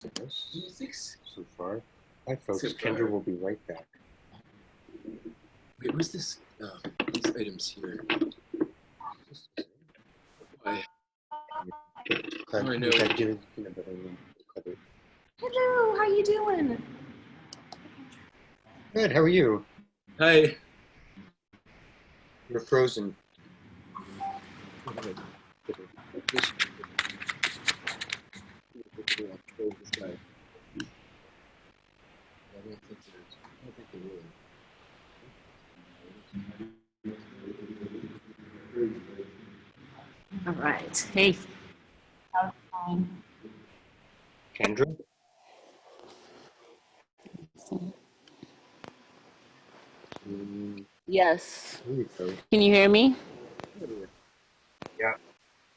So far. Hi, folks. Kendra will be right back. Wait, what's this? These items here. Why? I know. Hello, how you doing? Good. How are you? Hi. You're frozen. All right. Hey. Kendra? Yes. Can you hear me? Yeah.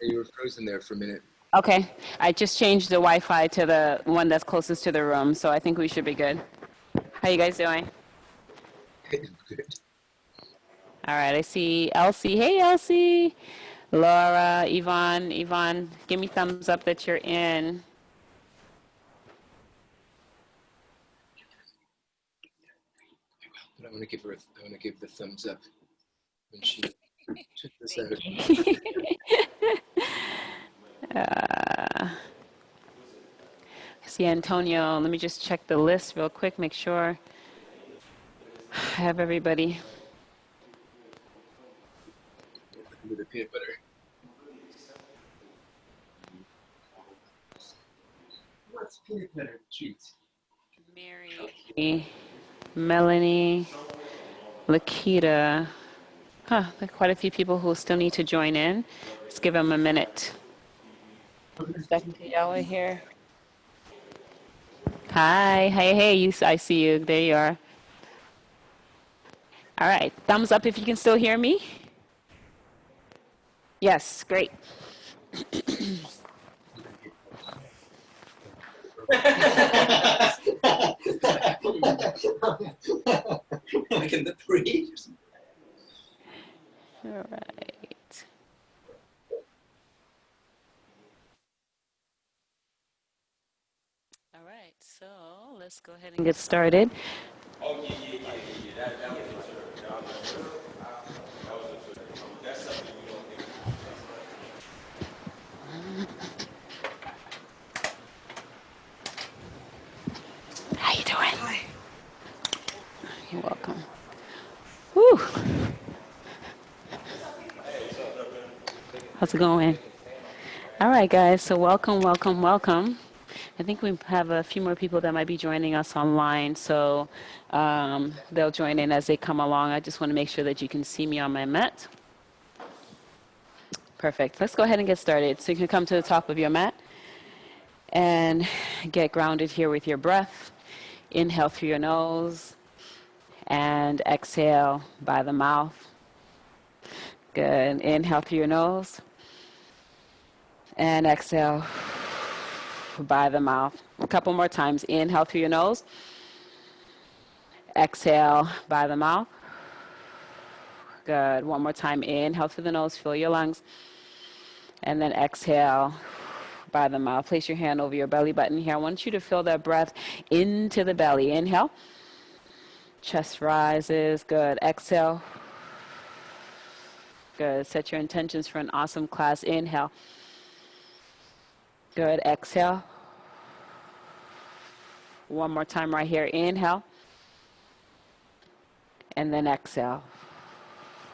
You were frozen there for a minute. Okay. I just changed the Wi-Fi to the one that's closest to the room, so I think we should be good. How you guys doing? Good. All right. I see Elsie. Hey, Elsie. Laura, Yvonne. Yvonne, give me thumbs up that you're in. But I want to give the thumbs up when she checked this out. I see Antonio. Let me just check the list real quick, make sure I have everybody. With the peanut butter. What's peanut butter treats? Mary, Melanie, Lakita. Huh, there are quite a few people who still need to join in. Let's give them a minute. Dr. Yahweh here. Hi, hey, I see you. There you are. All right, thumbs up if you can still hear me. Yes, great. Like in the parade or something. All right. All right, so let's go ahead and get started. Oh, yeah. That was absurd. That was absurd. That's something we don't think How you doing? Hi. You're welcome. Whew. How's it going? All right, guys. So welcome. I think we have a few more people that might be joining us online, so they'll join in as they come along. I just want to make sure that you can see me on my mat. Perfect. Let's go ahead and get started. So you can come to the top of your mat and get grounded here with your breath. Inhale through your nose and exhale by the mouth. Good. Inhale through your nose and exhale by the mouth. A couple more times. Inhale through your nose. Exhale by the mouth. Good. One more time. Inhale through the nose. Fill your lungs. And then exhale by the mouth. Place your hand over your belly button here. I want you to feel that breath into the belly. Inhale. Chest rises. Good. Exhale. Good. Set your intentions for an awesome class. Inhale. Good. Exhale. One more time right here. Inhale. And then exhale.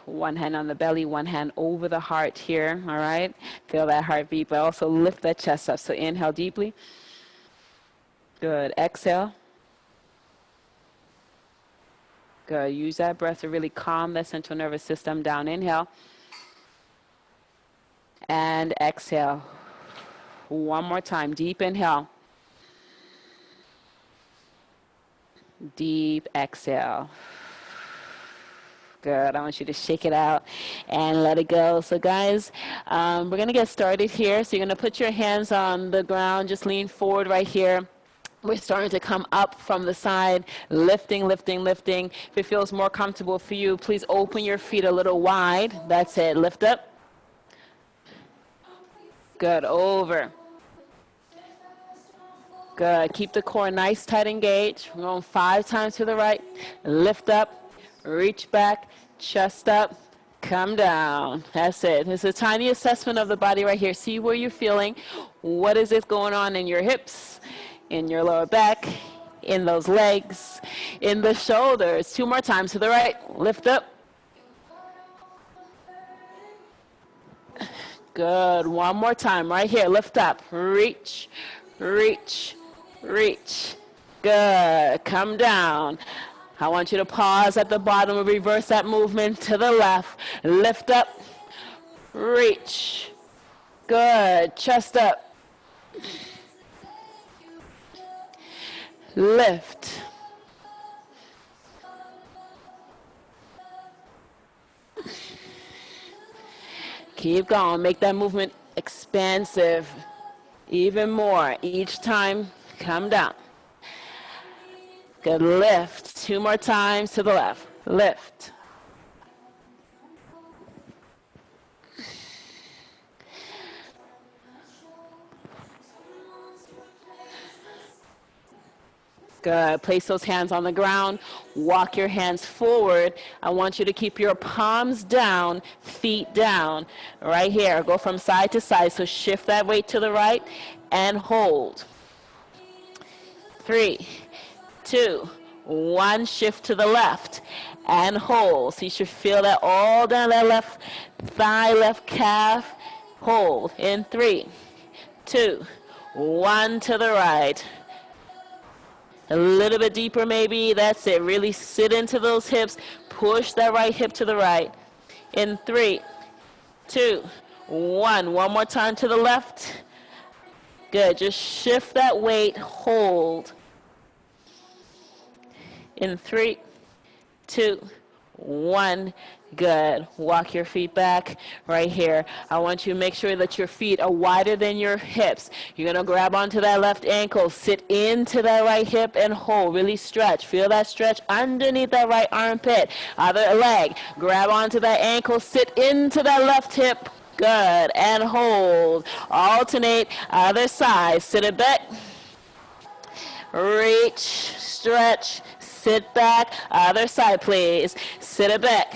One hand on the belly, one hand over the heart here, all right? Feel that heartbeat, but also lift that chest up. So inhale deeply. Good. Exhale. Good. Use that breath to really calm the central nervous system down. Inhale. And exhale. One more time. Deep inhale. Deep exhale. Good. I want you to shake it out and let it go. So guys, we're going to get started here. So you're going to put your hands on the ground. Just lean forward right here. We're starting to come up from the side, lifting. If it feels more comfortable for you, please open your feet a little wide. That's it. Lift up. Good. Over. Good. Keep the core nice, tight, engaged. We're going 5 times to the right. Lift up, reach back, chest up, come down. That's it. It's a tiny assessment of the body right here. See where you're feeling. What is it going on in your hips, in your lower back, in those legs, in the shoulders. 2 more times to the right. Lift up. Good. 1 more time right here. Lift up. Reach, reach, reach. Good. Come down. I want you to pause at the bottom and reverse that movement to the left. Lift up. Reach. Good. Chest up. Lift. Keep going. Make that movement expansive. Even more. Each time, come down. Good. Lift. 2 more times to the left. Lift. Good. Place those hands on the ground. Walk your hands forward. I want you to keep your palms down, feet down. Right here. Go from side to side. So shift that weight to the right and hold. 3, 2, 1. Shift to the left and hold. So you should feel that all down that left thigh, left calf. Hold. In 3, 2, 1 to the right. A little bit deeper maybe. That's it. Really sit into those hips. Push that right hip to the right. In 3, 2, 1. One more time to the left. Good. Just shift that weight. Hold. In 3, 2, 1. Good. Walk your feet back right here. I want you to make sure that your feet are wider than your hips. You're going to grab onto that left ankle, sit into that right hip and hold. Really stretch. Feel that stretch underneath that right armpit. Other leg. Grab onto that ankle, sit into that left hip. Good. And hold. Alternate. Other side. Sit it back. Reach. Stretch. Sit back. Other side, please. Sit it back.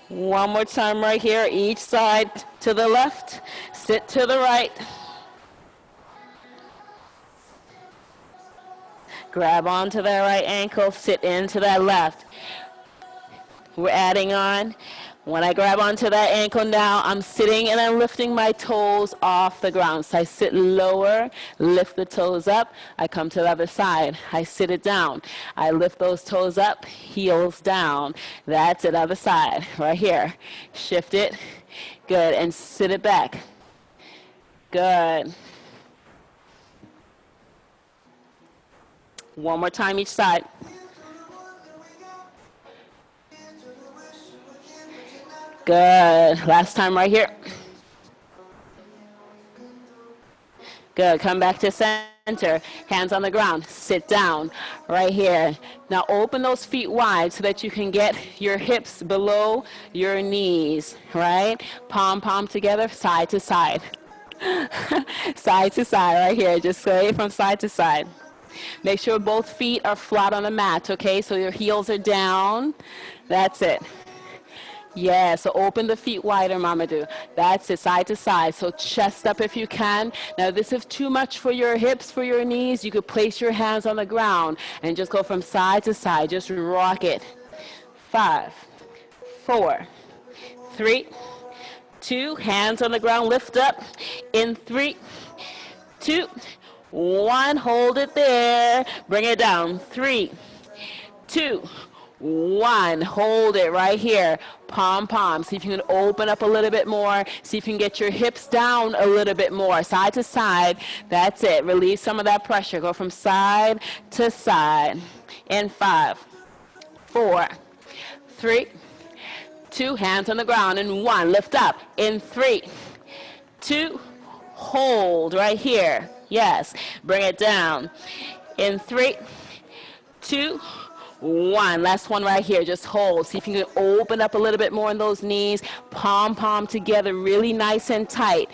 1 more time right here, each side to the left, sit to the right. Grab onto that right ankle, sit into that left. We're adding on. When I grab onto that ankle now, I'm sitting and I'm lifting my toes off the ground. So I sit lower, lift the toes up. I come to the other side. I sit it down. I lift those toes up, heels down. That's it, other side, right here. Shift it. Good. And sit it back. Good. 1 more time each side. Good. Last time right here. Good. Come back to center. Hands on the ground. Sit down right here. Now open those feet wide so that you can get your hips below your knees, right? Palm together, side to side. Side to side right here. Just sway from side to side. Make sure both feet are flat on the mat, okay? So your heels are down. That's it. Yeah, so open the feet wider, Mamadou. That's it, side to side. So chest up if you can. Now, this is too much for your hips, for your knees. You could place your hands on the ground and just go from side to side. Just rock it. 5, 4, 3, 2. Hands on the ground, lift up. In 3, 2, 1. Hold it there. Bring it down. 3, 2, 1. Hold it right here. Pom. See if you can open up a little bit more. See if you can get your hips down a little bit more. Side to side. That's it. Release some of that pressure. Go from side to side. In 5, 4, 3, 2. Hands on the ground. In 1. Lift up. In 3, 2. Hold right here. Yes. Bring it down. In 3, 2, 1. Last one right here. Just hold. See if you can open up a little bit more in those knees. Palm together. Really nice and tight.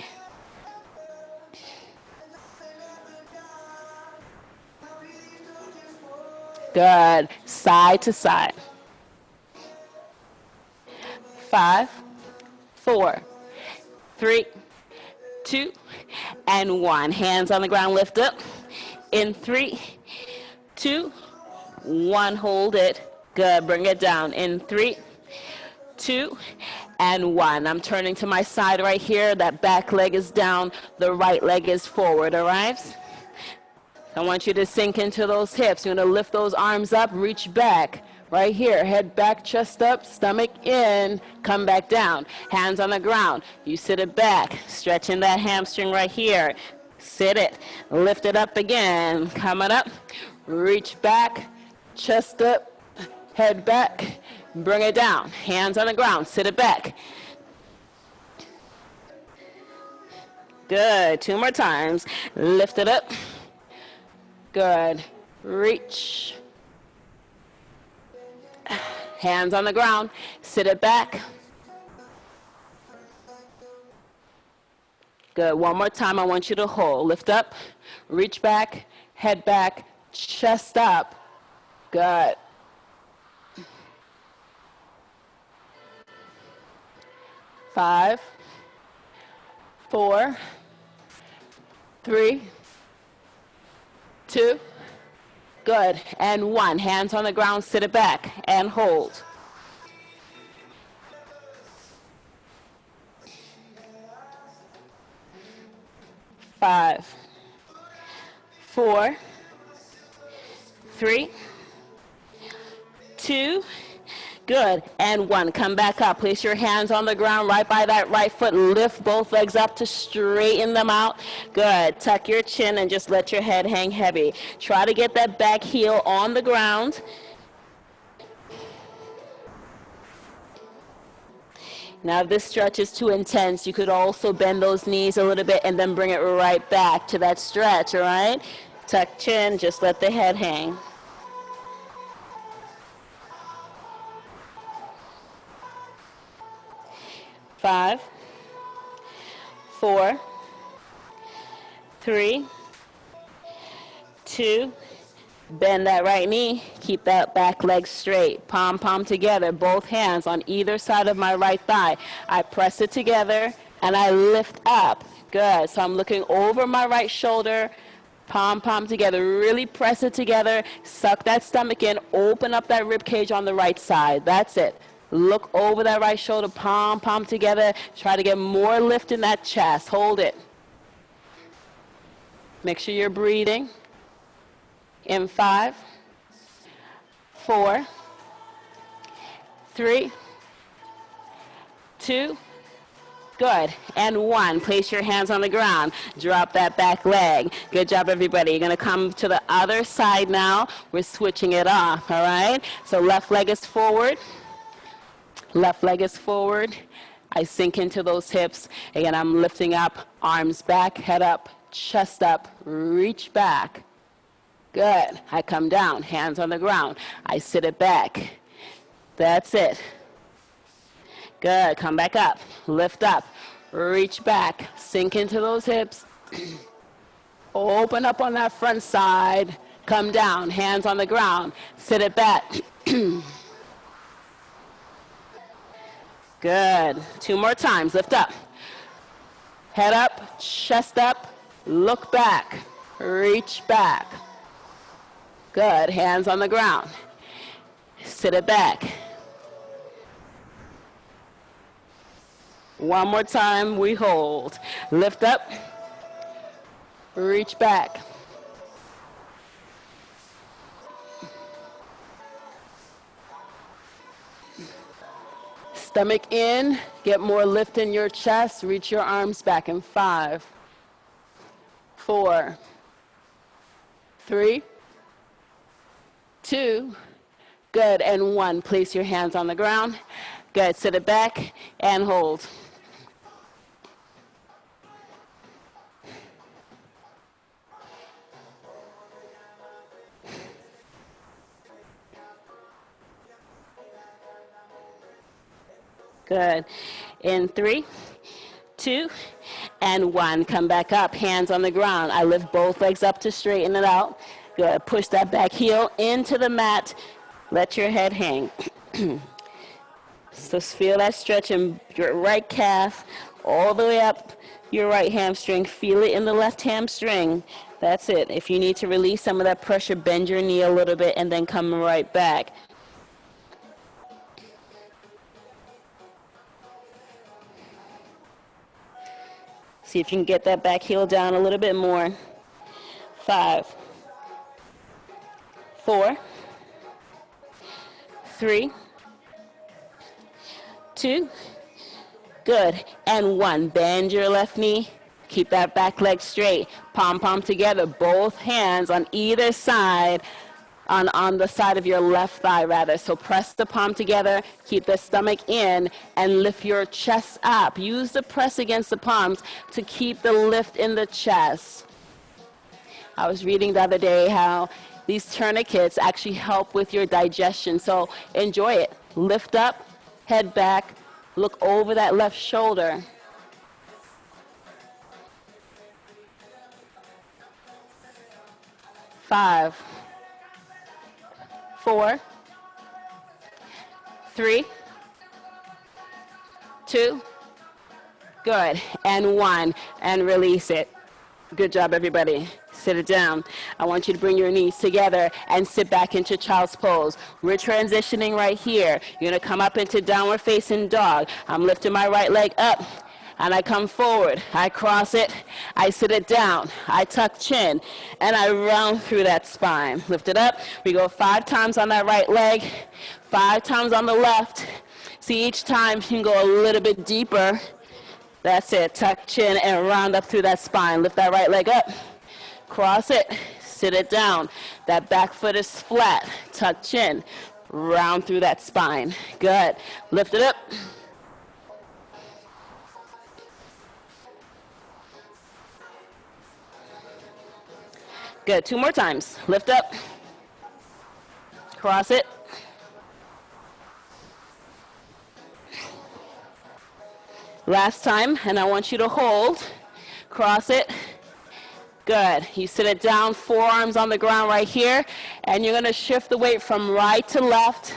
Good. Side to side. 5, 4, 3, 2, and 1. Hands on the ground, lift up. In 3, 2, 1. Hold it. Good. Bring it down. In 3, 2, and 1. I'm turning to my side right here. That back leg is down. The right leg is forward, all right? I want you to sink into those hips. You're going to lift those arms up, reach back. Right here, head back, chest up, stomach in, come back down. Hands on the ground. You sit it back, stretching that hamstring right here. Sit it, lift it up again. Coming up, reach back, chest up, head back, bring it down. Hands on the ground, sit it back. Good, 2 more times. Lift it up. Good, reach. Hands on the ground, sit it back. Good, 1 more time, I want you to hold. Lift up, reach back, head back, chest up. Good. 5, 4, 3, 2, good, and 1. Hands on the ground, sit it back, and hold. 5, 4, 3, 2, good, and 1. Come back up. Place your hands on the ground right by that right foot. Lift both legs up to straighten them out. Good. Tuck your chin and just let your head hang heavy. Try to get that back heel on the ground. Now, if this stretch is too intense, you could also bend those knees a little bit and then bring it right back to that stretch, all right? Tuck chin, just let the head hang. 5, 4, 3, 2, bend that right knee, keep that back leg straight, palm together, both hands on either side of my right thigh. I press it together and I lift up. Good, so I'm looking over my right shoulder, palm together, really press it together, suck that stomach in, open up that rib cage on the right side. That's it. Look over that right shoulder, palm together. Try to get more lift in that chest. Hold it. Make sure you're breathing. In 5, 4, 3, 2, good, and 1. Place your hands on the ground. Drop that back leg. Good job, everybody. You're going to come to the other side now. We're switching it off, all right? So left leg is forward. Left leg is forward. I sink into those hips. Again, I'm lifting up, arms back, head up, chest up, reach back. Good. I come down, hands on the ground. I sit it back. That's it. Good. Come back up, lift up, reach back, sink into those hips. Open up on that front side. Come down, hands on the ground, sit it back. Good. 2 more times. Lift up. Head up, chest up, look back, reach back. Good. Hands on the ground. Sit it back. 1 more time. We hold. Lift up, reach back. Stomach in, get more lift in your chest, reach your arms back in 5, 4, 3, 2, good, and 1. Place your hands on the ground. Good, sit it back and hold. Good. In 3, 2, and 1. Come back up. Hands on the ground. I lift both legs up to straighten it out. Good. Push that back heel into the mat. Let your head hang. So feel that stretch in your right calf all the way up your right hamstring. Feel it in the left hamstring. That's it. If you need to release some of that pressure, bend your knee a little bit and then come right back. See if you can get that back heel down a little bit more. 5, 4, 3, 2, good, and 1. Bend your left knee. Keep that back leg straight. Palm together. Both hands on either side, on the side of your left thigh, rather. So press the palm together. Keep the stomach in and lift your chest up. Use the press against the palms to keep the lift in the chest. I was reading the other day how these tourniquets actually help with your digestion. So enjoy it. Lift up, head back, look over that left shoulder. 5, 4, 3, 2, good, and 1, and release it. Good job, everybody. Sit it down. I want you to bring your knees together and sit back into child's pose. We're transitioning right here. You're going to come up into downward facing dog. I'm lifting my right leg up, and I come forward. I cross it. I sit it down. I tuck chin, and I round through that spine. Lift it up. We go 5 times on that right leg, 5 times on the left. See, each time you can go a little bit deeper. That's it. Tuck chin and round up through that spine. Lift that right leg up. Cross it. Sit it down. That back foot is flat. Tuck chin. Round through that spine. Good. Lift it up. Good. 2 more times. Lift up. Cross it. Last time, and I want you to hold. Cross it. Good. You sit it down, forearms on the ground right here, and you're going to shift the weight from right to left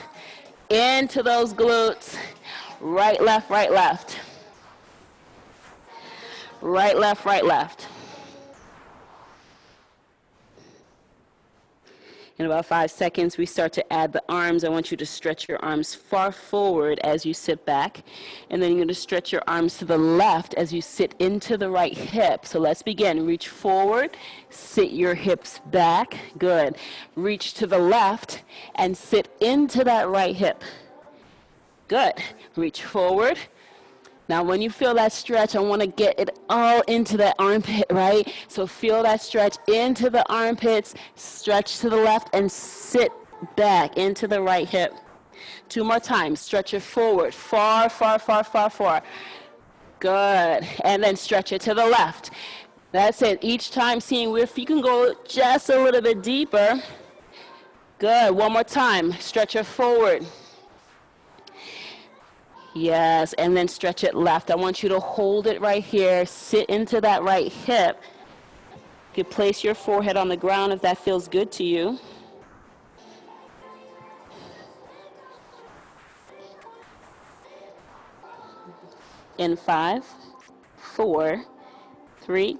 into those glutes. Right, left, right, left. Right, left, right, left. In about 5 seconds, we start to add the arms. I want you to stretch your arms far forward as you sit back. And then you're going to stretch your arms to the left as you sit into the right hip. So let's begin. Reach forward, sit your hips back. Good. Reach to the left and sit into that right hip. Good. Reach forward. Now, when you feel that stretch, I want to get it all into that armpit, right? So feel that stretch into the armpits, stretch to the left, and sit back into the right hip. 2 more times. Stretch it forward, far, far, far, far, far. Good. And then stretch it to the left. That's it. Each time, seeing if you can go just a little bit deeper. Good. 1 more time. Stretch it forward. Yes, and then stretch it left. I want you to hold it right here. Sit into that right hip. You can place your forehead on the ground if that feels good to you. In 5, 4, 3,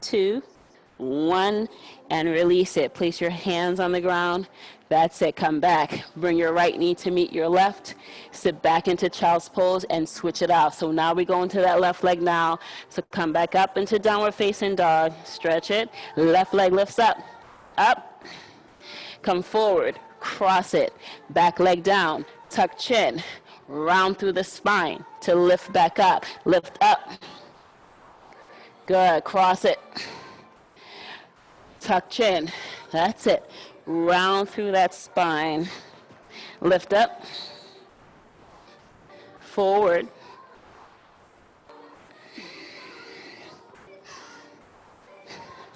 2, 1, and release it. Place your hands on the ground. That's it. Come back. Bring your right knee to meet your left. Sit back into child's pose and switch it out. So now we go into that left leg now. So come back up into downward facing dog. Stretch it. Left leg lifts up. Up. Come forward. Cross it. Back leg down. Tuck chin. Round through the spine to lift back up. Lift up. Good. Cross it. Tuck chin. That's it. Round through that spine. Lift up. Forward.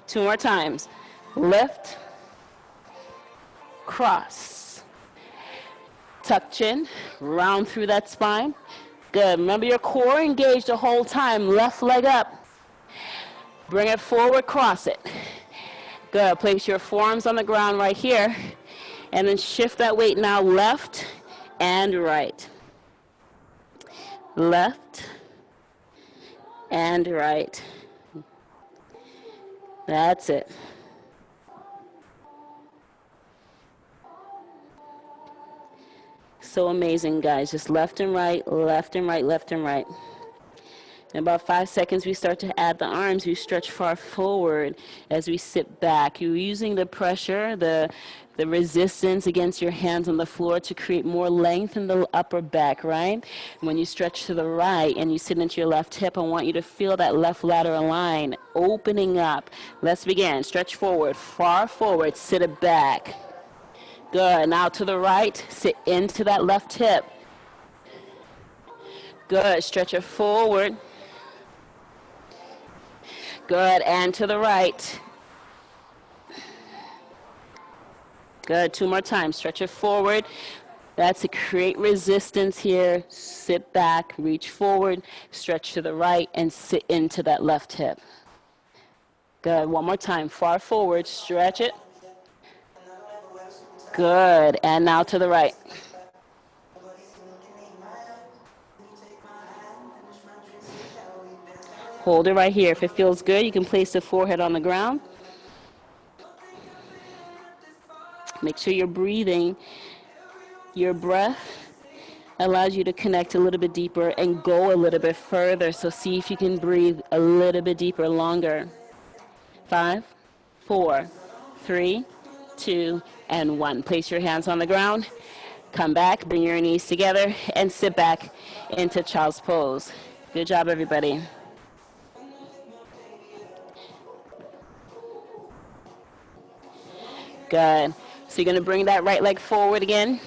Two more times. Lift. Cross. Tuck chin. Round through that spine. Good. Remember your core engaged the whole time. Left leg up. Bring it forward. Cross it. Good. Place your forearms on the ground right here. And then shift that weight now left and right. Left and right. That's it. So amazing, guys. Just left and right, left and right, left and right. In about 5 seconds, we start to add the arms. We stretch far forward as we sit back. You're using the pressure, the resistance against your hands on the floor to create more length in the upper back, right? When you stretch to the right and you sit into your left hip, I want you to feel that left lateral line opening up. Let's begin. Stretch forward, far forward, sit it back. Good. Now to the right, sit into that left hip. Good. Stretch it forward. Good. And to the right. Good. 2 more times. Stretch it forward. That's to create resistance here. Sit back, reach forward, stretch to the right, and sit into that left hip. Good. 1 more time. Far forward. Stretch it. Good. And now to the right. Hold it right here. If it feels good, you can place the forehead on the ground. Make sure you're breathing. Your breath allows you to connect a little bit deeper and go a little bit further. So see if you can breathe a little bit deeper, longer. 5, 4, 3, 2, and 1. Place your hands on the ground. Come back, bring your knees together, and sit back into child's pose. Good job, everybody. Good. So you're going to bring that right leg forward again.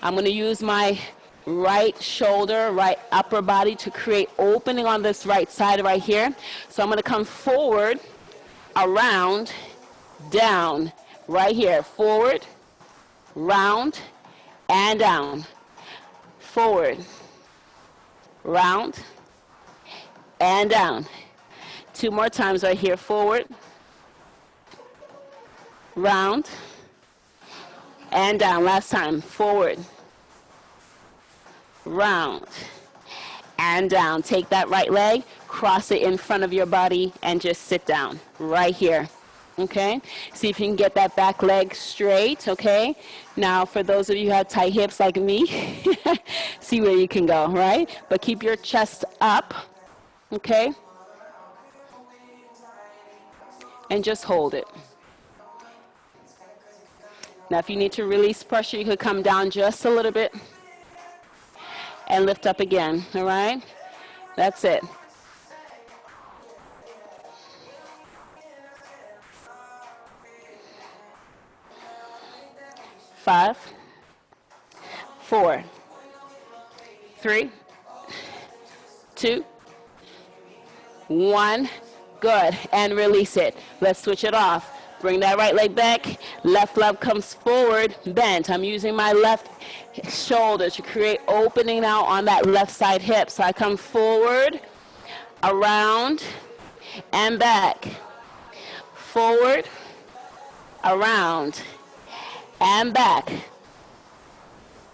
I'm going to use my right shoulder, right upper body to create opening on this right side right here. So I'm going to come forward, around, down, right here. Forward, round, and down. Forward, round, and down. 2 more times right here. Forward, round, and down. Last time. Forward, round, and down. Take that right leg, cross it in front of your body, and just sit down right here. Okay? See if you can get that back leg straight, okay? Now, for those of you who have tight hips like me, see where you can go, right? But keep your chest up, okay? And just hold it. Now, if you need to release pressure, you could come down just a little bit and lift up again, all right? That's it. 5, 4, 3, 2, 1. Good. And release it. Let's switch it off. Bring that right leg back. Left leg comes forward, bent. I'm using my left shoulder to create opening now on that left side hip. So I come forward, around, and back. Forward, around, and back.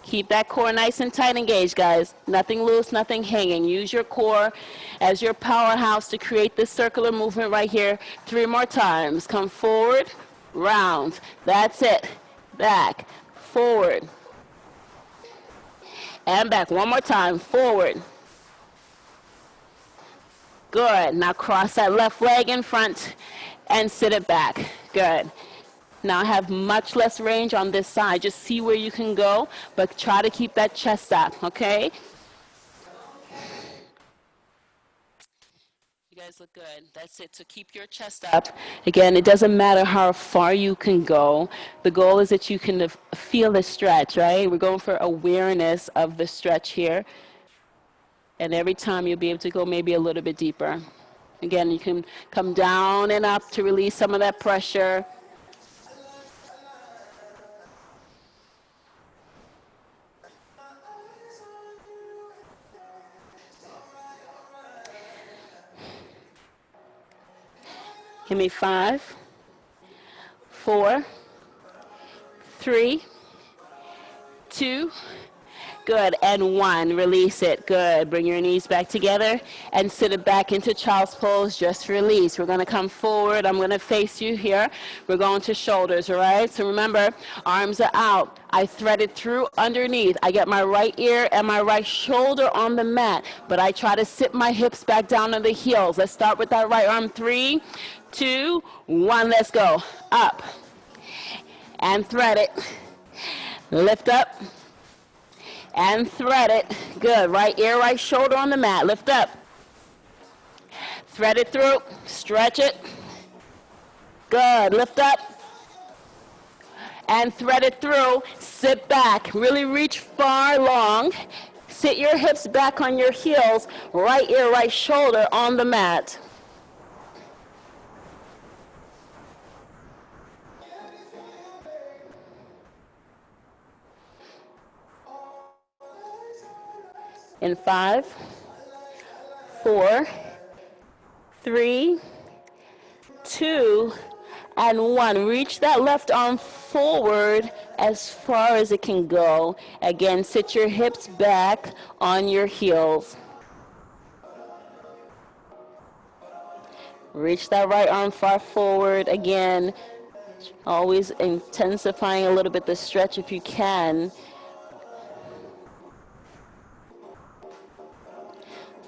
Keep that core nice and tight engaged, guys. Nothing loose, nothing hanging. Use your core as your powerhouse to create this circular movement right here. 3 more times. Come forward, round. That's it. Back, forward, and back. 1 more time. Forward. Good. Now cross that left leg in front and sit it back. Good. Now I have much less range on this side. Just see where you can go, but try to keep that chest up, okay? You guys look good. That's it. So keep your chest up. Again, it doesn't matter how far you can go. The goal is that you can feel the stretch, right? We're going for awareness of the stretch here. And every time you'll be able to go maybe a little bit deeper. Again, you can come down and up to release some of that pressure. Give me 5, 4, 3, 2, good, and 1. Release it. Good. Bring your knees back together and sit it back into child's pose. Just release. We're going to come forward. I'm going to face you here. We're going to shoulders, all right? So remember, arms are out. I thread it through underneath. I get my right ear and my right shoulder on the mat, but I try to sit my hips back down on the heels. Let's start with that right arm. 3, 2, 1. Let's go. Up. And thread it. Lift up. And thread it. Good. Right ear, right shoulder on the mat. Lift up. Thread it through. Stretch it. Good. Lift up. And thread it through. Sit back. Really reach far long. Sit your hips back on your heels. Right ear, right shoulder on the mat. In 5, 4, 3, 2, and 1. Reach that left arm forward as far as it can go. Again, sit your hips back on your heels. Reach that right arm far forward. Again, always intensifying a little bit the stretch if you can.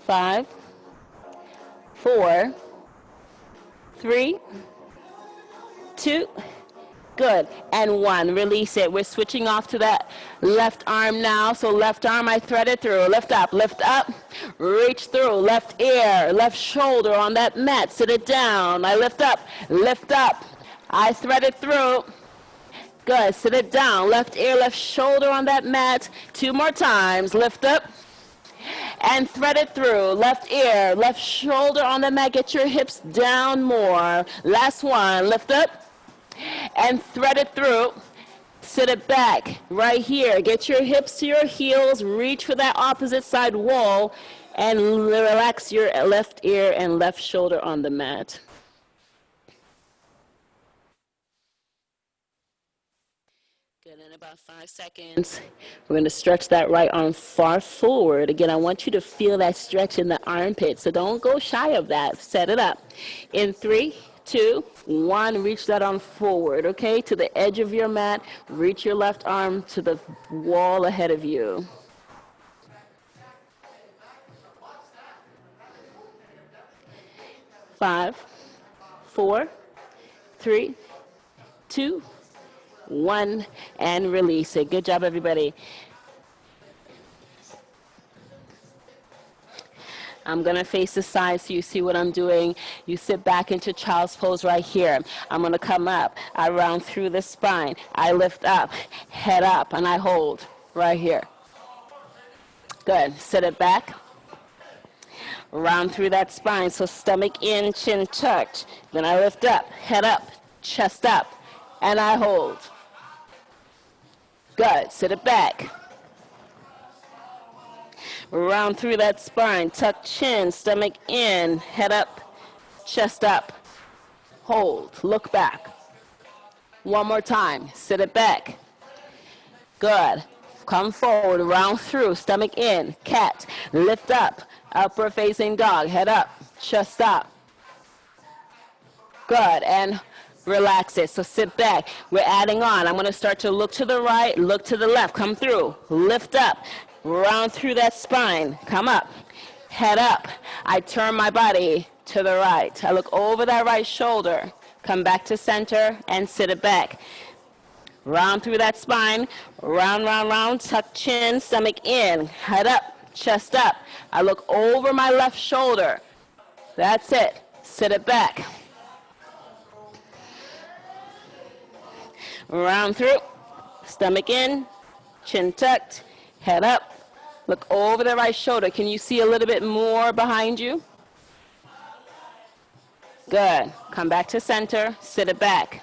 5, 4, 3, 2, good, and 1. Release it. We're switching off to that left arm now. So left arm, I thread it through. Lift up, reach through. Left ear, left shoulder on that mat. Sit it down. I lift up, I thread it through. Good, sit it down. Left ear, left shoulder on that mat. 2 more times. Lift up. And thread it through. Left ear, left shoulder on the mat. Get your hips down more. Last one. Lift up and thread it through. Sit it back right here. Get your hips to your heels. Reach for that opposite side wall and relax your left ear and left shoulder on the mat. Good, in about 5 seconds, we're going to stretch that right arm far forward. Again, I want you to feel that stretch in the armpit, so don't go shy of that. Set it up. In 3, 2, 1, reach that arm forward, okay, to the edge of your mat. Reach your left arm to the wall ahead of you. Five, 4, 3, 2, 1, and release it. Good job, everybody. I'm going to face the side so you see what I'm doing. You sit back into child's pose right here. I'm going to come up. I round through the spine. I lift up, head up, and I hold right here. Good. Sit it back. Round through that spine. So stomach in, chin tucked. Then I lift up, head up, chest up, and I hold. Good. Sit it back. Round through that spine. Tuck chin, stomach in, head up, chest up. Hold. Look back. One more time. Sit it back. Good. Come forward. Round through. Stomach in. Cat. Lift up. Upward facing dog. Head up. Chest up. Good. And relax it. So sit back. We're adding on. I'm going to start to look to the right, look to the left. Come through. Lift up. Round through that spine. Come up. Head up. I turn my body to the right. I look over that right shoulder. Come back to center and sit it back. Round through that spine. Round, round, round. Tuck chin, stomach in. Head up. Chest up. I look over my left shoulder. That's it. Sit it back. Round through. Stomach in. Chin tucked. Head up. Look over the right shoulder. Can you see a little bit more behind you? Good. Come back to center. Sit it back.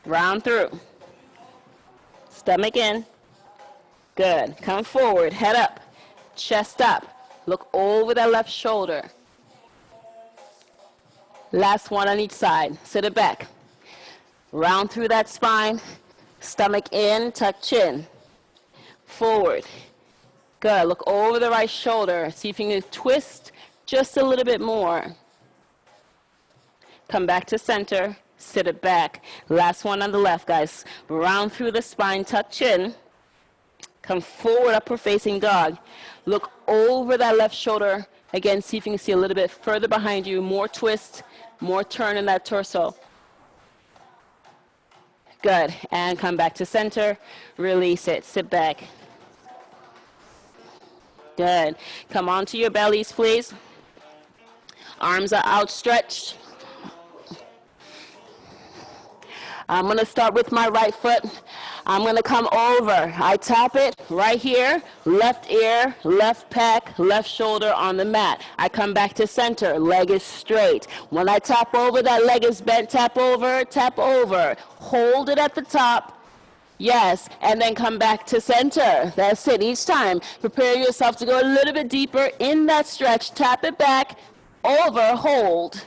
Round through. Stomach in. Good. Come forward. Head up. Chest up. Look over the left shoulder. Last one on each side. Sit it back. Round through that spine. Stomach in, tuck chin. Forward. Good. Look over the right shoulder. See if you can twist just a little bit more. Come back to center. Sit it back. Last one on the left, guys. Round through the spine, tuck chin. Come forward, upward facing dog. Look over that left shoulder. Again, see if you can see a little bit further behind you. More twist, more turn in that torso. Good. And come back to center. Release it. Sit back. Good. Come onto your bellies, please. Arms are outstretched. I'm going to start with my right foot. I'm going to come over. I tap it right here, left ear, left pec, left shoulder on the mat. I come back to center, leg is straight. When I tap over, that leg is bent, tap over, tap over. Hold it at the top. Yes, and then come back to center. That's it, each time. Prepare yourself to go a little bit deeper in that stretch. Tap it back, over, hold.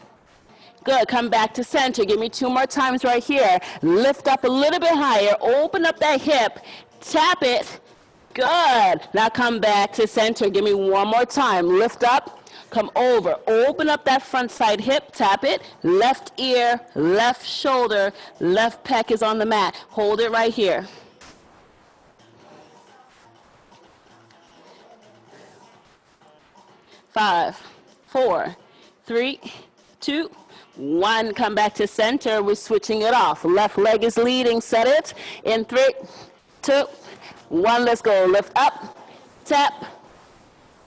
Good, come back to center. Give me 2 more times right here. Lift up a little bit higher. Open up that hip. Tap it. Good. Now come back to center. Give me 1 more time. Lift up. Come over. Open up that front side hip. Tap it. Left ear, left shoulder, left pec is on the mat. Hold it right here. Five, 4, 3, 2, 1. Come back to center. We're switching it off. Left leg is leading. Set it. In 3, 2, 1. Let's go. Lift up. Tap.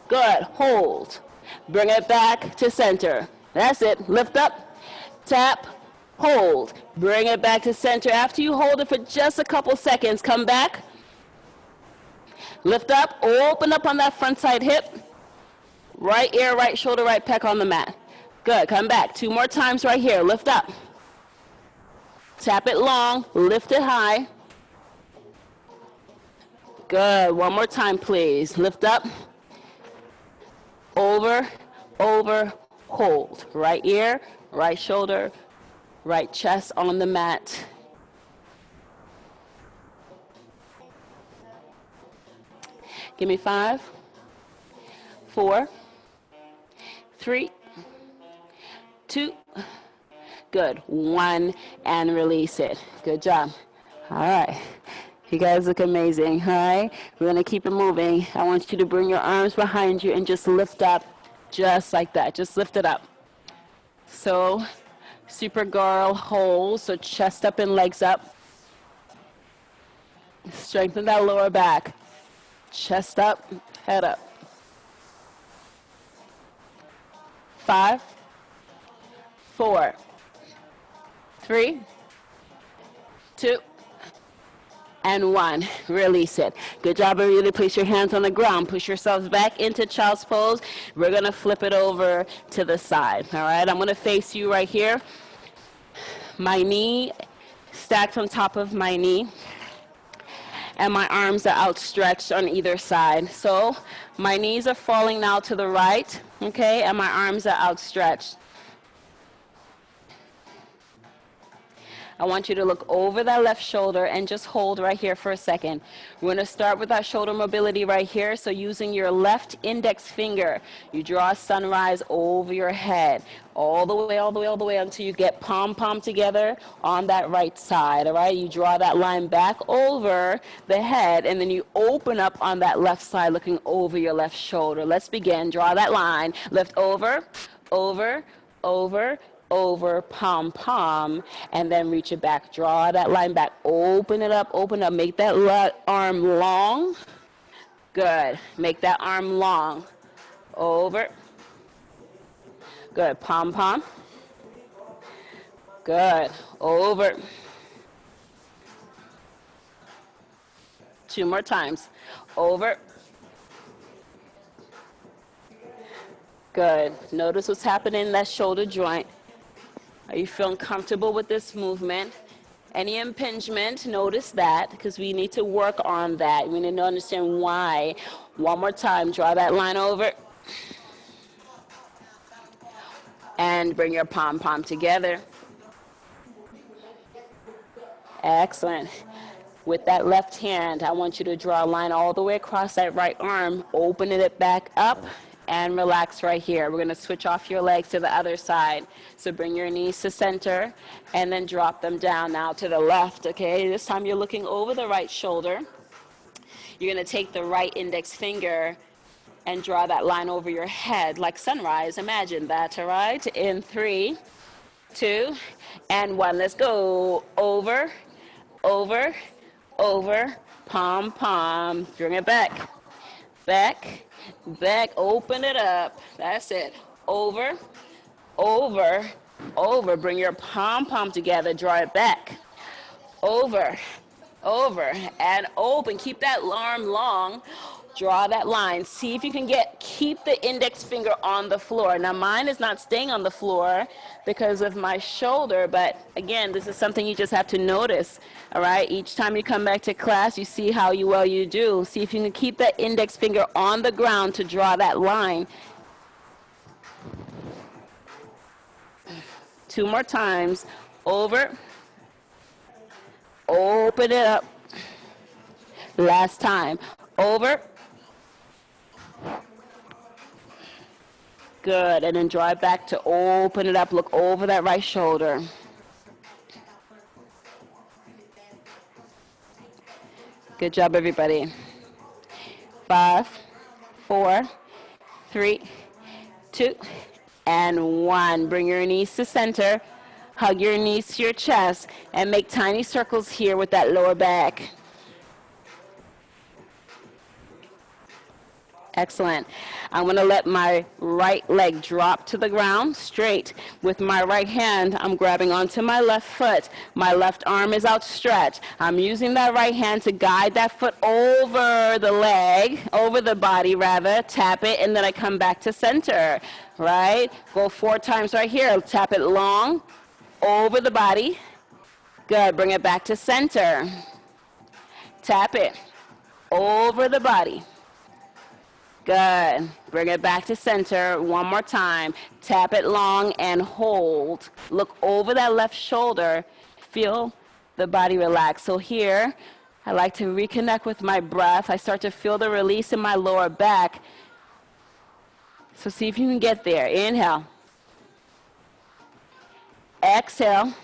Good. Hold. Bring it back to center. That's it. Lift up. Tap. Hold. Bring it back to center. After you hold it for just a couple seconds, come back. Lift up. Open up on that front side hip. Right ear, right shoulder, right pec on the mat. Good. Come back. 2 more times right here. Lift up. Tap it long. Lift it high. Good. 1 more time, please. Lift up. Over, over, hold. Right ear, right shoulder, right chest on the mat. Give me 5, 4, 3, 2, good. 1, and release it. Good job. All right. You guys look amazing, all right? We're going to keep it moving. I want you to bring your arms behind you and just lift up just like that. Just lift it up. So, Supergirl hold, so chest up and legs up. Strengthen that lower back. Chest up, head up. 5, 4, 3, 2, and 1. Release it. Good job, everybody. Place your hands on the ground. Push yourselves back into child's pose. We're going to flip it over to the side. All right? I'm going to face you right here. My knee stacked on top of my knee. And my arms are outstretched on either side. So my knees are falling now to the right, okay? And my arms are outstretched. I want you to look over that left shoulder and just hold right here for a second. We're going to start with that shoulder mobility right here. So using your left index finger, you draw a sunrise over your head, all the way, all the way, all the way until you get palm together on that right side, all right? You draw that line back over the head, and then you open up on that left side looking over your left shoulder. Let's begin. Draw that line. Lift over, over, over, over, palm, and then reach it back. Draw that line back. Open it up, make that arm long. Good. Make that arm long. Over. Good. Palm. Good. Over. 2 more times. Over. Good. Notice what's happening in that shoulder joint. Are you feeling comfortable with this movement? Any impingement, notice that, because we need to work on that. We need to understand why. 1 more time, draw that line over. And bring your palm together. Excellent. With that left hand, I want you to draw a line all the way across that right arm, open it back up, and relax right here. We're going to switch off your legs to the other side. So bring your knees to center, and then drop them down now to the left, okay? This time you're looking over the right shoulder. You're going to take the right index finger and draw that line over your head like sunrise. Imagine that, all right? In 3, 2, and 1. Let's go. Over, over, over, palm, palm. Bring it back. Back, back. Open it up. That's it. Over, over, over. Bring your palm, palm together. Draw it back. Over, over, and open. Keep that arm long. Draw that line. See if you can keep the index finger on the floor. Now mine is not staying on the floor because of my shoulder, but again, this is something you just have to notice, all right? Each time you come back to class, you see how well you do. See if you can keep that index finger on the ground to draw that line. 2 more times. Over. Open it up. Last time. Over. Good. And then draw it back to open it up. Look over that right shoulder. Good job, everybody. 5, 4, 3, 2, and 1. Bring your knees to center. Hug your knees to your chest and make tiny circles here with that lower back. Excellent. I'm going to let my right leg drop to the ground straight. With my right hand, I'm grabbing onto my left foot. My left arm is outstretched. I'm using that right hand to guide that foot over the leg, over the body rather. Tap it, and then I come back to center, right? Go 4 times right here. Tap it long, over the body. Good. Bring it back to center. Tap it, over the body. Good. Bring it back to center. 1 more time. Tap it long and hold. Look over that left shoulder. Feel the body relax. So here, I like to reconnect with my breath. I start to feel the release in my lower back. So see if you can get there. Inhale. Exhale.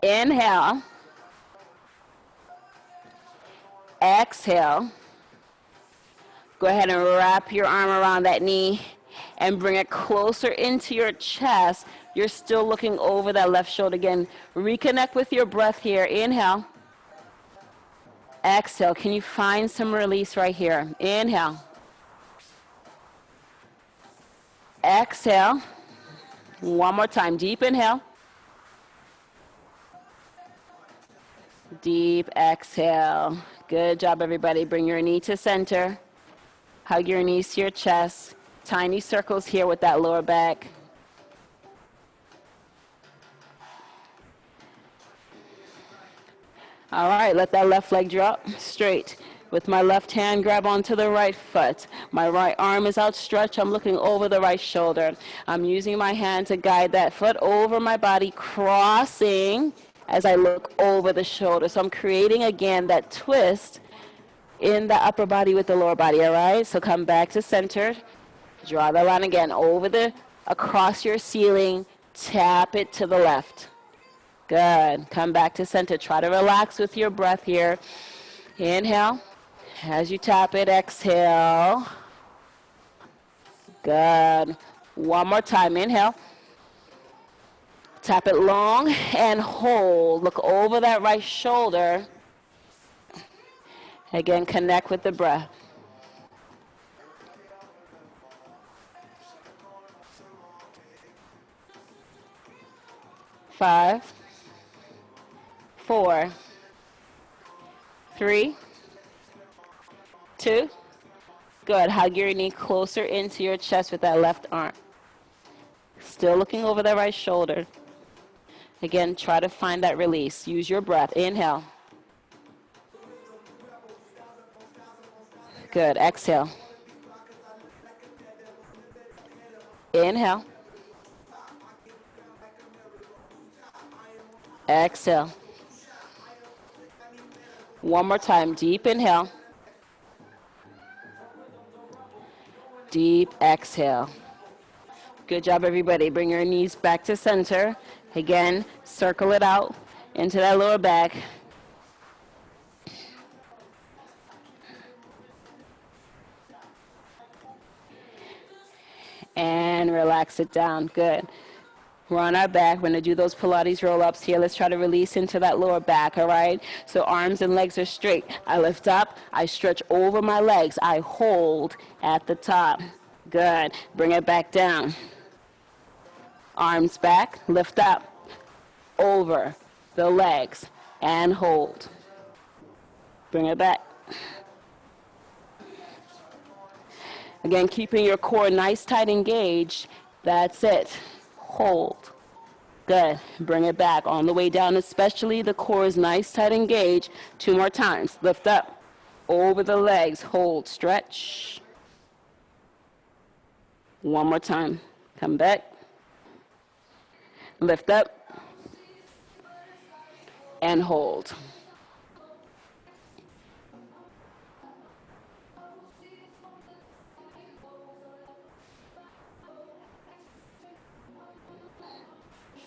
Inhale. Exhale. Go ahead and wrap your arm around that knee and bring it closer into your chest. You're still looking over that left shoulder again. Reconnect with your breath here. Inhale. Exhale. Can you find some release right here? Inhale. Exhale. 1 more time. Deep inhale. Deep exhale. Good job, everybody. Bring your knee to center. Hug your knees to your chest. Tiny circles here with that lower back. All right, let that left leg drop straight. With my left hand, grab onto the right foot. My right arm is outstretched. I'm looking over the right shoulder. I'm using my hand to guide that foot over my body, crossing as I look over the shoulder. So I'm creating, again, that twist in the upper body with the lower body, all right? So come back to center. Draw the line again across your ceiling. Tap it to the left. Good. Come back to center. Try to relax with your breath here. Inhale. As you tap it, exhale. Good. 1 more time. Inhale. Tap it long and hold. Look over that right shoulder. Again, connect with the breath. Five, 4, 3, 2. Good. Hug your knee closer into your chest with that left arm. Still looking over the right shoulder. Again, try to find that release. Use your breath. Inhale. Good. Exhale. Inhale. Exhale. One more time. Deep inhale. Deep exhale. Good job, everybody. Bring your knees back to center. Again, circle it out into that lower back. And relax it down. Good. We're on our back. We're going to do those Pilates roll-ups here. Let's try to release into that lower back, all right? So arms and legs are straight. I lift up. I stretch over my legs. I hold at the top. Good. Bring it back down. Arms back. Lift up. Over the legs. And hold. Bring it back. Again, keeping your core nice, tight, engaged. That's it. Hold. Good. Bring it back on the way down, especially the core is nice, tight, engaged. 2 more times. Lift up. Over the legs. Hold. Stretch. 1 more time. Come back. Lift up. And hold.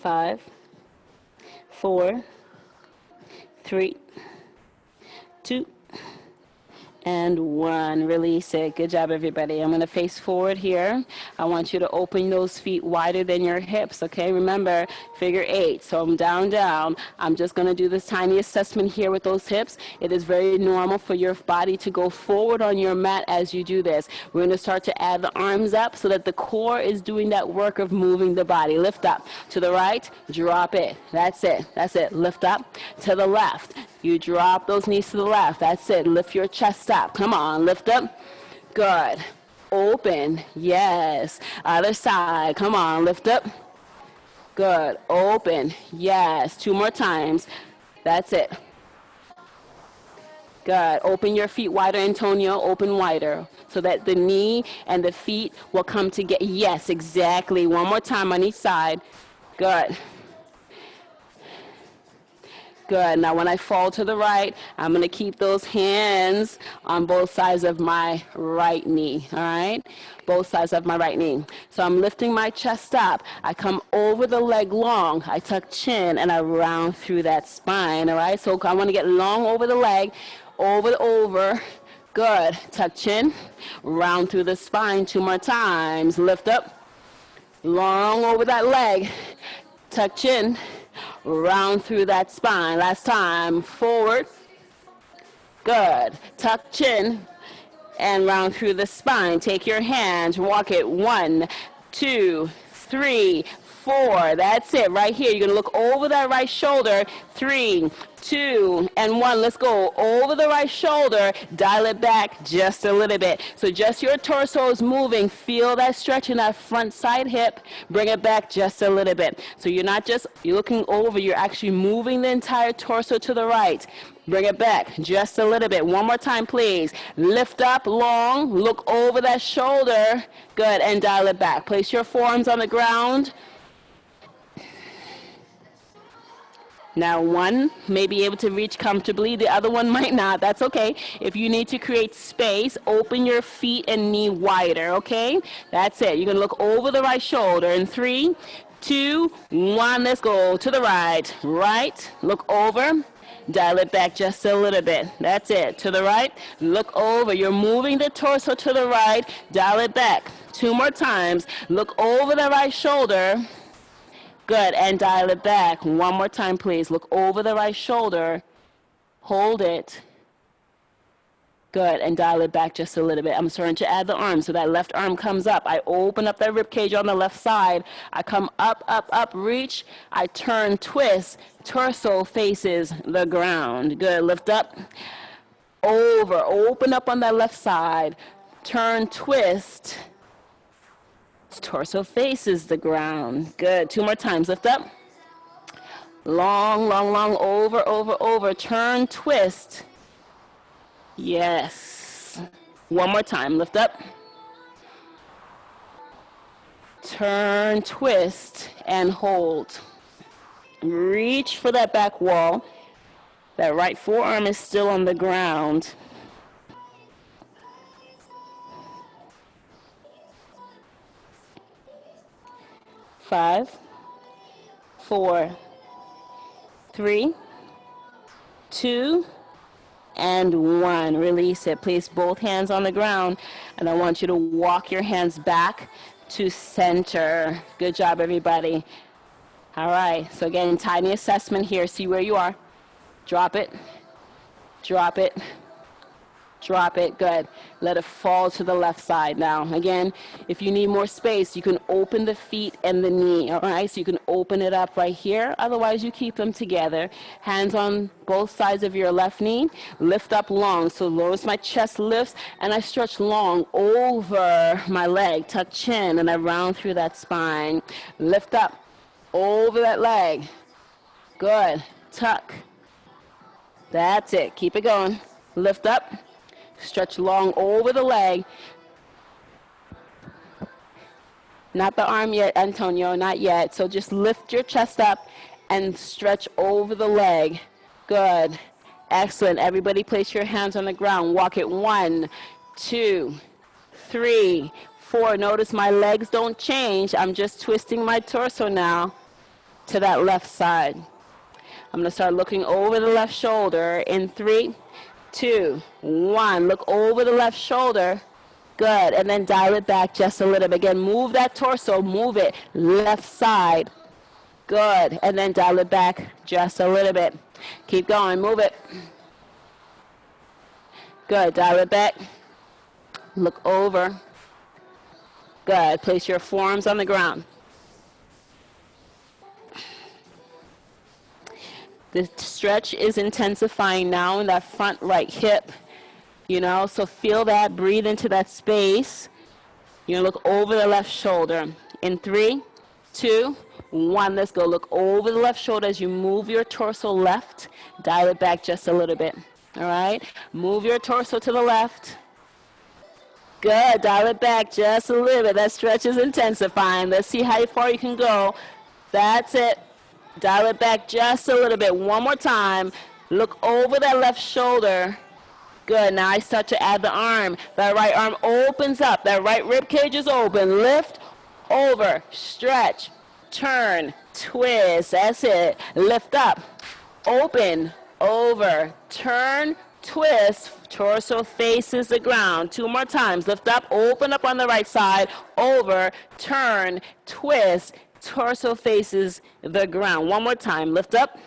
Five, 4, 3, 2, and 1. Release it. Good job, everybody. I'm going to face forward here. I want you to open those feet wider than your hips, okay? Remember, figure 8. So I'm down, down. I'm just going to do this tiny assessment here with those hips. It is very normal for your body to go forward on your mat as you do this. We're going to start to add the arms up so that the core is doing that work of moving the body. Lift up. To the right, drop it. That's it. That's it. Lift up. To the left. You drop those knees to the left. That's it. Lift your chest up. Come on. Lift up. Good. Open. Yes. Other side. Come on. Lift up. Good. Open. Yes. 2 more times. That's it. Good. Open your feet wider, Antonio. Open wider so that the knee and the feet will come together. Yes, exactly. 1 more time on each side. Good. Good. Now when I fall to the right, I'm going to keep those hands on both sides of my right knee, all right? Both sides of my right knee. So I'm lifting my chest up. I come over the leg long. I tuck chin and I round through that spine, all right? So I want to get long over the leg, over. Good. Tuck chin, round through the spine 2 more times. Lift up, long over that leg, tuck chin, round through that spine. Last time. Forward. Good. Tuck chin and round through the spine. Take your hands. Walk it. 1, 2, 3, 4. That's it. Right here. You're going to look over that right shoulder. 3, 2, and 1. Let's go. Over the right shoulder. Dial it back just a little bit. So just your torso is moving. Feel that stretch in that front side hip. Bring it back just a little bit. So you're not just looking over. You're actually moving the entire torso to the right. Bring it back just a little bit. 1 more time, please. Lift up long. Look over that shoulder. Good. And dial it back. Place your forearms on the ground. Now one may be able to reach comfortably, the other one might not. That's okay. If you need to create space, open your feet and knee wider, okay? That's it. You're going to look over the right shoulder in 3, 2, 1. Let's go to the right. Right. Look over. Dial it back just a little bit. That's it. To the right. Look over. You're moving the torso to the right. Dial it back. 2 more times. Look over the right shoulder. Good, and dial it back. 1 more time, please. Look over the right shoulder. Hold it. Good, and dial it back just a little bit. I'm starting to add the arm, so that left arm comes up. I open up that rib cage on the left side. I come up, reach. I turn, twist. Torso faces the ground. Good, lift up. Over, open up on that left side. Turn, twist. Torso faces the ground. Good. 2 more times. Lift up. Long, over. Turn, twist. Yes. 1 more time. Lift up. Turn, twist, and hold. Reach for that back wall. That right forearm is still on the ground. Five, 4, 3, 2, and 1. Release it. Place both hands on the ground, and I want you to walk your hands back to center. Good job, everybody. All right, so again, tiny assessment here. See where you are. Drop it, drop it, drop it. Good. Let it fall to the left side now. Again, if you need more space, you can open the feet and the knee, all right? So you can open it up right here. Otherwise, you keep them together. Hands on both sides of your left knee. Lift up long. So notice my chest lifts, and I stretch long over my leg. Tuck chin, and I round through that spine. Lift up over that leg. Good. Tuck. That's it. Keep it going. Lift up. Stretch long over the leg. Not the arm yet, Antonio, not yet. So just lift your chest up and stretch over the leg. Good. Excellent. Everybody place your hands on the ground. Walk it 1, 2, 3, 4. Notice my legs don't change. I'm just twisting my torso now to that left side. I'm going to start looking over the left shoulder in 3, 2, 1. Look over the left shoulder. Good. And then dial it back just a little bit. Again, move that torso. Move it. Left side. Good. And then dial it back just a little bit. Keep going. Move it. Good. Dial it back. Look over. Good. Place your forearms on the ground. The stretch is intensifying now in that front right hip, you know, so feel that, breathe into that space. You're going to look over the left shoulder. In 3, 2, 1, let's go. Look over the left shoulder as you move your torso left. Dial it back just a little bit, all right? Move your torso to the left. Good, dial it back just a little bit. That stretch is intensifying. Let's see how far you can go. That's it. Dial it back just a little bit. One more time. Look over that left shoulder. Good. Now I start to add the arm. That right arm opens up. That right rib cage is open. Lift, over, stretch, turn, twist. That's it. Lift up, open, over, turn, twist. Torso faces the ground. 2 more times. Lift up, open up on the right side, over, turn, twist. Torso faces the ground. 1 more time. Lift up,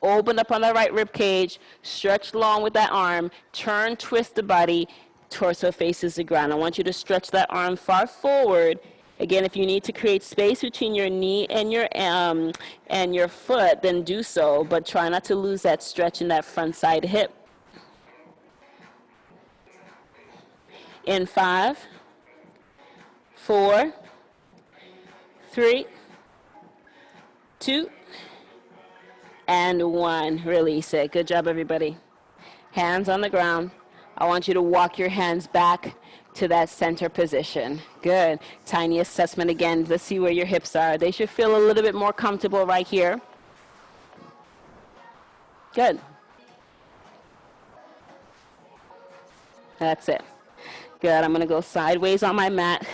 open up on the right rib cage, stretch long with that arm, turn, twist the body, torso faces the ground. I want you to stretch that arm far forward. Again, if you need to create space between your knee and your foot, then do so, but try not to lose that stretch in that front side hip. In 5, 4, 3, 2, and 1. Release it. Good job, everybody. Hands on the ground. I want you to walk your hands back to that center position. Good. Tiny assessment again. Let's see where your hips are. They should feel a little bit more comfortable right here. Good. That's it. Good. I'm going to go sideways on my mat.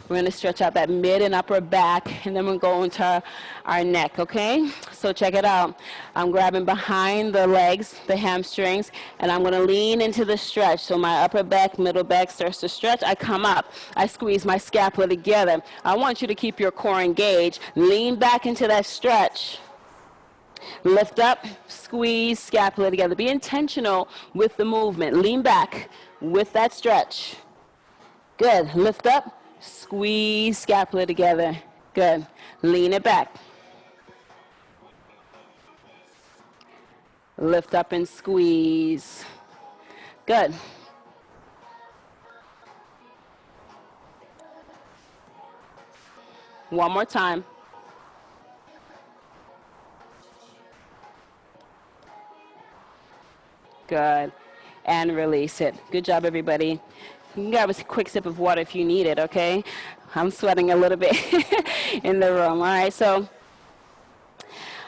We're going to stretch out that mid and upper back, and then we're going to our neck, okay? So check it out. I'm grabbing behind the legs, the hamstrings, and I'm going to lean into the stretch. So my upper back, middle back starts to stretch. I come up. I squeeze my scapula together. I want you to keep your core engaged. Lean back into that stretch. Lift up, squeeze, scapula together. Be intentional with the movement. Lean back with that stretch. Good. Lift up. Squeeze scapula together. Good. Lean it back. Lift up and squeeze. Good. One more time. Good. And release it. Good job, everybody. You can grab a quick sip of water if you need it, okay? I'm sweating a little bit in the room. All right, so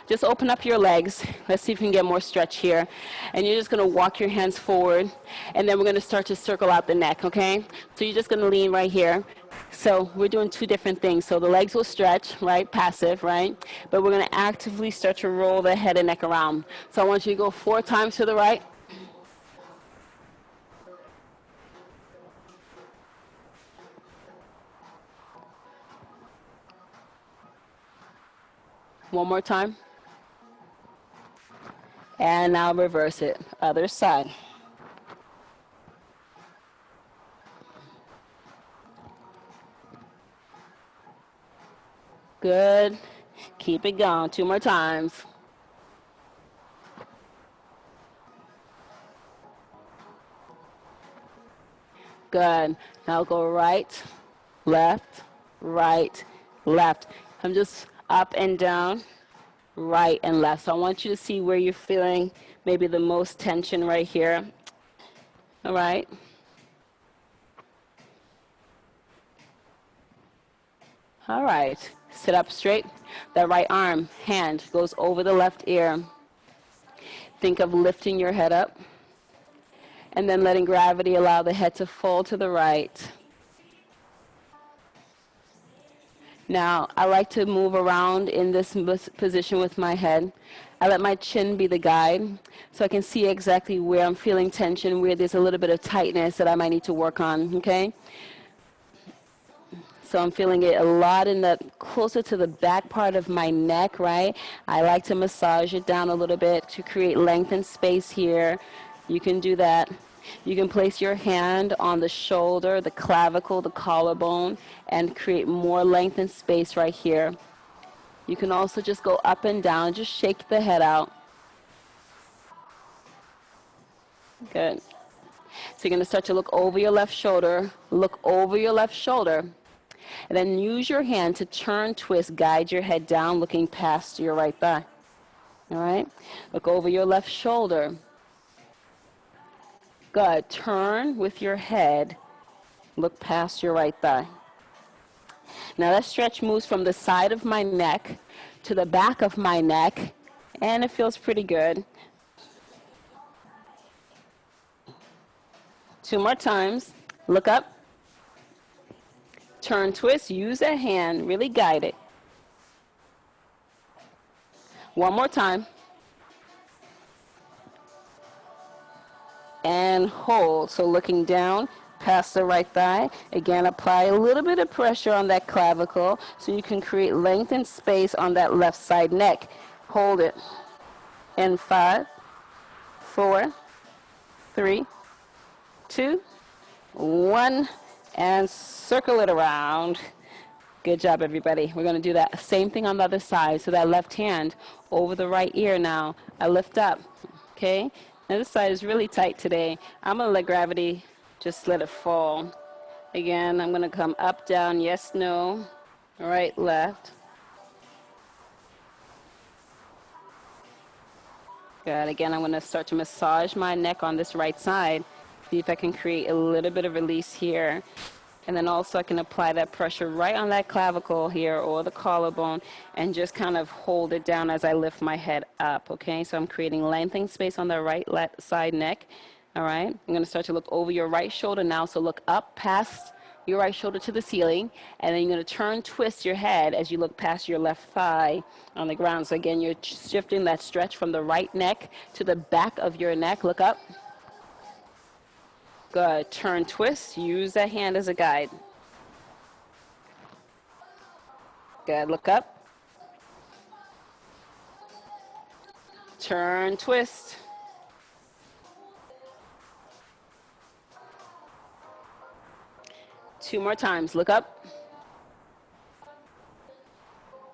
just open up your legs. Let's see if we can get more stretch here. And you're just going to walk your hands forward, and then we're going to start to circle out the neck, okay? So you're just going to lean right here. So we're doing two different things. So the legs will stretch, right, passive, right? But we're going to actively start to roll the head and neck around. So I want you to go 4 times to the right. One more time. And now reverse it, other side. Good. Keep it going. 2 more times. Good. Now go right, left, right, left. I'm just up and down, right and left. So I want you to see where you're feeling maybe the most tension right here. All right. All right. Sit up straight. That right arm, hand goes over the left ear. Think of lifting your head up and then letting gravity allow the head to fall to the right. Now, I like to move around in this position with my head. I let my chin be the guide so I can see exactly where I'm feeling tension, where there's a little bit of tightness that I might need to work on, okay? So I'm feeling it a lot in the closer to the back part of my neck, right? I like to massage it down a little bit to create length and space here. You can do that. You can place your hand on the shoulder, the clavicle, the collarbone, and create more length and space right here. You can also just go up and down, just shake the head out. Good. So you're going to start to look over your left shoulder, look over your left shoulder, and then use your hand to turn, twist, guide your head down, looking past your right thigh. All right? Look over your left shoulder. Good. Turn with your head. Look past your right thigh. Now that stretch moves from the side of my neck to the back of my neck, and it feels pretty good. 2 more times. Look up. Turn, twist. Use that hand. Really guide it. 1 more time. And hold. So looking down past the right thigh. Again, apply a little bit of pressure on that clavicle so you can create length and space on that left side neck. Hold it. In 5, 4, 3, 2, 1, and circle it around. Good job, everybody. We're going to do that same thing on the other side. So that left hand over the right ear now. I lift up. Okay? Now this side is really tight today. I'm going to let gravity just let it fall. Again, I'm going to come up, down, yes, no, right, left. Good. Again, I'm going to start to massage my neck on this right side. See if I can create a little bit of release here. And then also I can apply that pressure right on that clavicle here or the collarbone and just kind of hold it down as I lift my head up, okay? So I'm creating lengthening space on the right side neck, all right? I'm going to start to look over your right shoulder now, so look up past your right shoulder to the ceiling, and then you're going to turn, twist your head as you look past your left thigh on the ground. So again, you're shifting that stretch from the right neck to the back of your neck. Look up. Good. Turn, twist. Use that hand as a guide. Good. Look up. Turn, twist. Two more times. Look up.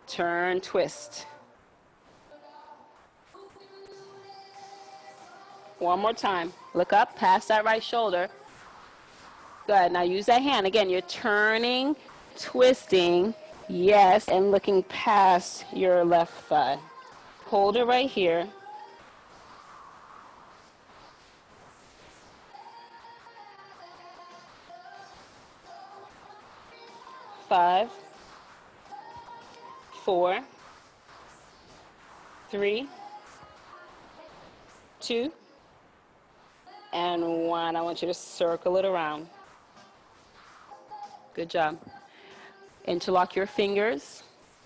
Turn, twist. One more time. Look up, past that right shoulder. Good. Now use that hand. Again, you're turning, twisting, yes, and looking past your left thigh. Hold it right here. Five, 4, 3, 2, and 1. I want you to circle it around. Good job. Interlock your fingers.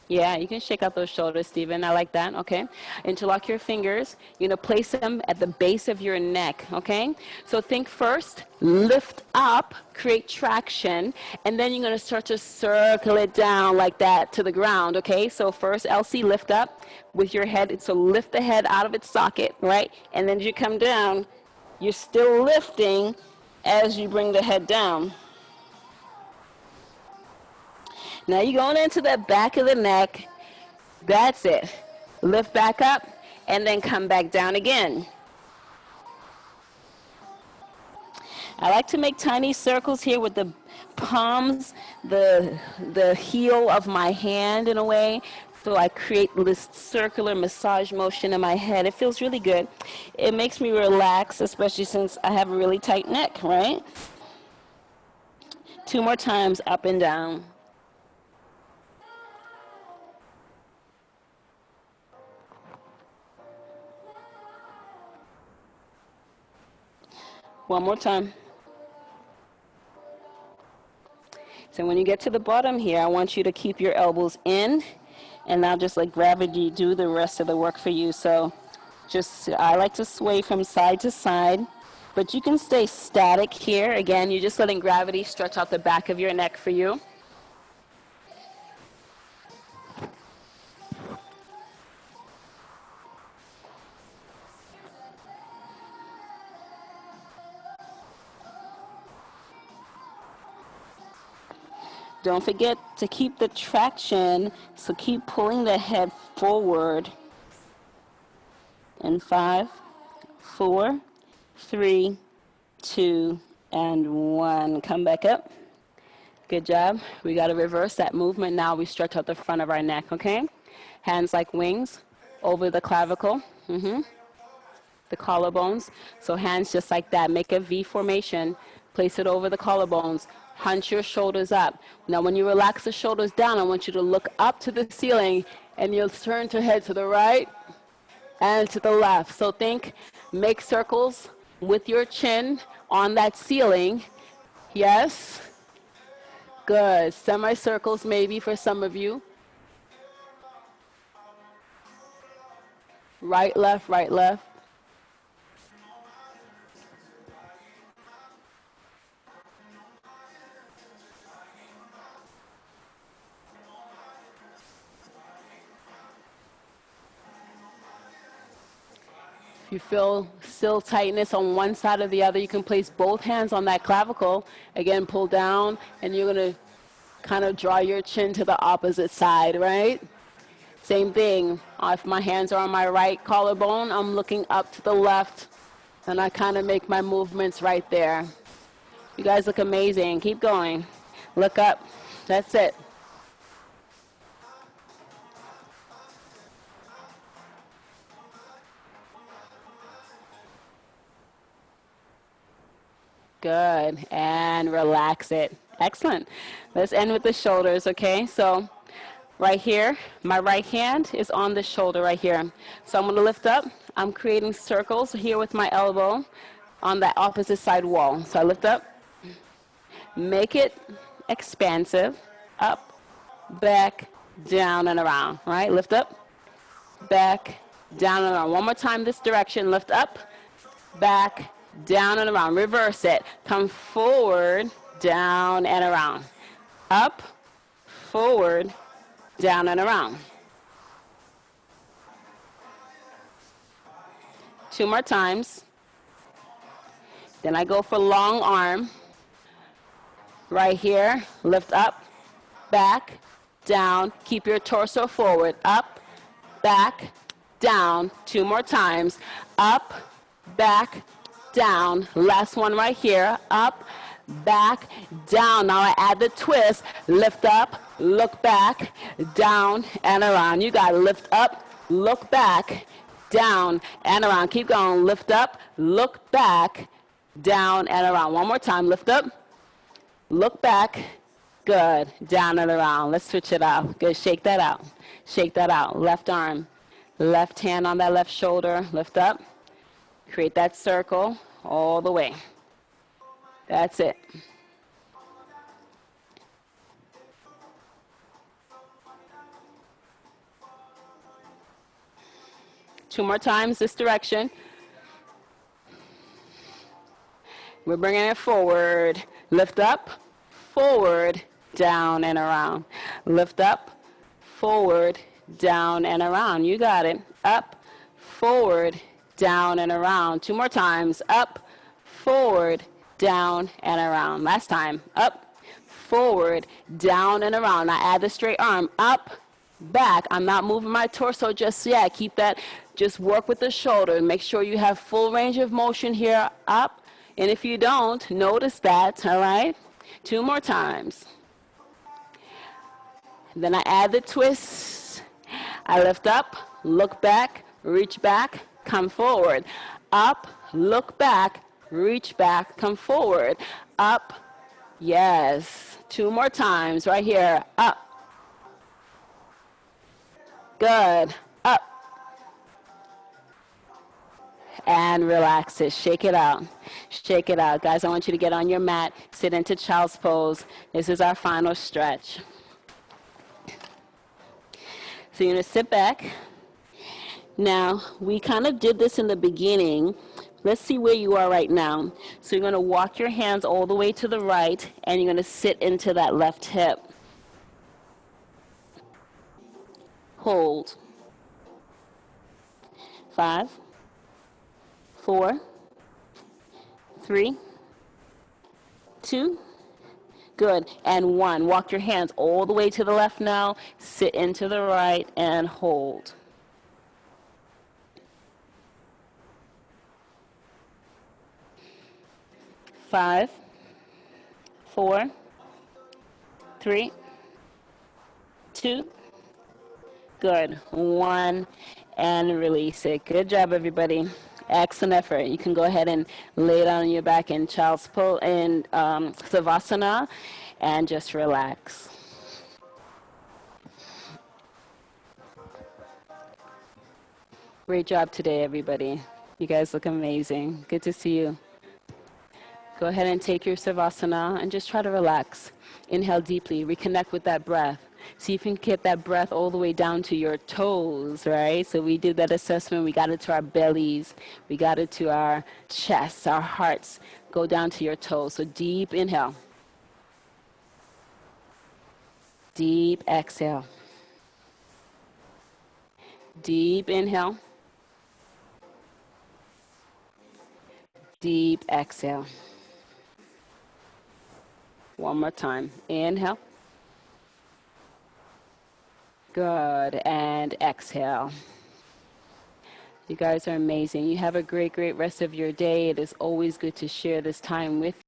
Yeah, you can shake out those shoulders, Stephen. I like that, okay? Interlock your fingers. You're going to place them at the base of your neck, okay? So think first, lift up, create traction, and then you're going to start to circle it down like that to the ground, okay? So first, Elsie, lift up with your head. So lift the head out of its socket, right? And then as you come down, you're still lifting as you bring the head down. Now you're going into the back of the neck. That's it. Lift back up and then come back down again. I like to make tiny circles here with the palms, the heel of my hand in a way. So I create this circular massage motion in my head. It feels really good. It makes me relax, especially since I have a really tight neck, right? 2 more times, up and down. One more time. So when you get to the bottom here, I want you to keep your elbows in, and I'll just let gravity do the rest of the work for you. So I like to sway from side to side, but you can stay static here. Again, you're just letting gravity stretch out the back of your neck for you. Don't forget to keep the traction, so keep pulling the head forward. In 5, 4, 3, 2, and 1. Come back up. Good job. We got to reverse that movement now. We stretch out the front of our neck, okay? Hands like wings over the clavicle, the collarbones. So hands just like that. Make a V formation. Place it over the collarbones. Hunch your shoulders up. Now when you relax the shoulders down, I want you to look up to the ceiling, and you'll turn to head to the right and to the left. So make circles with your chin on that ceiling. Yes. Good. Semicircles maybe for some of you. Right, left, right, left. If you feel still tightness on one side or the other, you can place both hands on that clavicle. Again, pull down, and you're going to kind of draw your chin to the opposite side, right? Same thing. If my hands are on my right collarbone, I'm looking up to the left, and I kind of make my movements right there. You guys look amazing. Keep going. Look up. That's it. Good. And relax it. Excellent. Let's end with the shoulders, okay? So right here, my right hand is on the shoulder right here. So I'm going to lift up. I'm creating circles here with my elbow on that opposite side wall. So I lift up. Make it expansive. Up, back, down, and around. Right? Lift up, back, down, and around. One more time this direction. Lift up, back, down, and around. Reverse it. Come forward, down, and around. Up, forward, down, and around. 2 more times. Then I go for long arm. Right here, lift up, back, down. Keep your torso forward. Up, back, down. 2 more times. Up, back, down. Last one right here. Up, back, down. Now I add the twist. Lift up, look back, down, and around. You got to lift up, look back, down, and around. Keep going. Lift up, look back, down, and around. One more time. Lift up, look back. Good. Down and around. Let's switch it out. Good. Shake that out. Shake that out. Left arm. Left hand on that left shoulder, lift up. Create that circle all the way. That's it. Two more times this direction. We're bringing it forward. Lift up, forward, down and around. Lift up, forward, down and around. You got it. Up, forward, down and around. Two more times. Up, forward, down and around. Last time. Up, forward, down and around. Now add the straight arm. Up, back. I'm not moving my torso just yet. Keep that. Just work with the shoulder. Make sure you have full range of motion here. Up. And if you don't, notice that, all right? Two more times. Then I add the twist. I lift up, look back, reach back, come forward. Up, look back, reach back, come forward. Up, yes. Two more times right here. Up. Good. Up. And relax it. Shake it out. Shake it out. Guys, I want you to get on your mat, sit into child's pose. This is our final stretch. So you're going to sit back. Now, we kind of did this in the beginning. Let's see where you are right now. So you're going to walk your hands all the way to the right, and you're going to sit into that left hip. Hold. 5, 4, 3, 2, good, and 1. Walk your hands all the way to the left now, sit into the right, and hold. Five, 4, 3, 2, good, 1, and release it. Good job, everybody. Excellent effort. You can go ahead and lay down on your back in child's pose and savasana, and just relax. Great job today, everybody. You guys look amazing. Good to see you. Go ahead and take your savasana and just try to relax. Inhale deeply. Reconnect with that breath. See if you can get that breath all the way down to your toes, right? So we did that assessment. We got it to our bellies. We got it to our chests, our hearts. Go down to your toes. So deep inhale. Deep exhale. Deep inhale. Deep exhale. One more time. Inhale. Good. And exhale. You guys are amazing. You have a great, great rest of your day. It is always good to share this time with you.